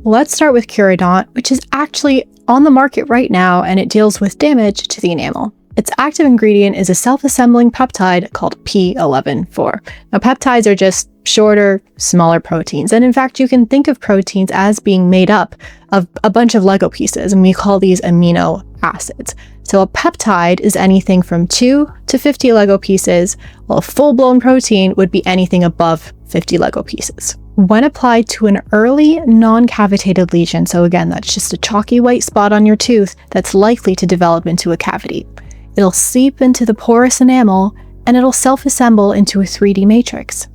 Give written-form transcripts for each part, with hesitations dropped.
Let's start with Curodont, which is actually on the market right now, and it deals with damage to the enamel. Its active ingredient is a self-assembling peptide called P11-4. Now, peptides are just shorter, smaller proteins. And in fact, you can think of proteins as being made up of a bunch of Lego pieces, and we call these amino acids. So a peptide is anything from 2 to 50 Lego pieces, while a full-blown protein would be anything above 50 Lego pieces. When applied to an early non-cavitated lesion, so again, that's just a chalky white spot on your tooth that's likely to develop into a cavity, it'll seep into the porous enamel and it'll self-assemble into a 3D matrix.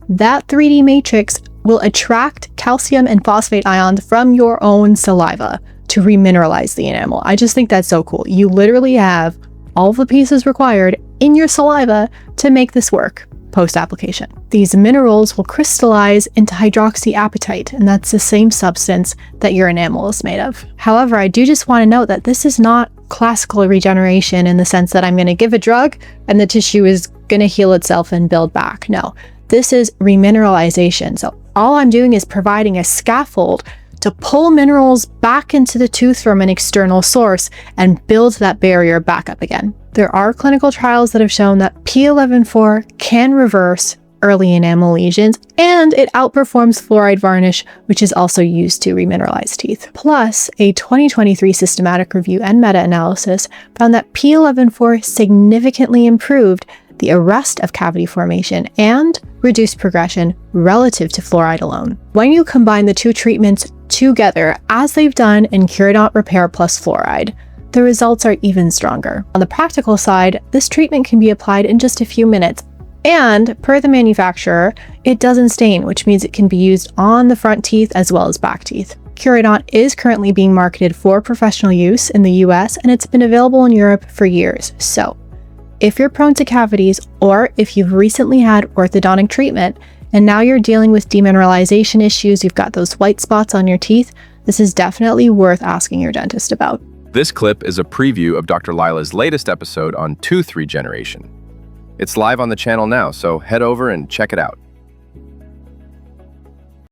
That 3D matrix will attract calcium and phosphate ions from your own saliva to remineralize the enamel. I just think that's so cool. You literally have all the pieces required in your saliva to make this work post-application. These minerals will crystallize into hydroxyapatite, and that's the same substance that your enamel is made of. However, I do just want to note that this is not classical regeneration in the sense that I'm going to give a drug and the tissue is going to heal itself and build back. No, this is remineralization. So all I'm doing is providing a scaffold to pull minerals back into the tooth from an external source and build that barrier back up again. There are clinical trials that have shown that P11-4 can reverse early enamel lesions, and it outperforms fluoride varnish, which is also used to remineralize teeth. Plus, a 2023 systematic review and meta-analysis found that P11-4 significantly improved the arrest of cavity formation and reduced progression relative to fluoride alone. When you combine the two treatments together, as they've done in Curodont Repair plus fluoride, the results are even stronger. On the practical side, this treatment can be applied in just a few minutes, and per the manufacturer, it doesn't stain, which means it can be used on the front teeth as well as back teeth. Curodont is currently being marketed for professional use in the US, and it's been available in Europe for years. So, if you're prone to cavities, or if you've recently had orthodontic treatment, and now you're dealing with demineralization issues, you've got those white spots on your teeth, this is definitely worth asking your dentist about. This clip is a preview of Dr. Lyla's latest episode on tooth regeneration. It's live on the channel now, so head over and check it out.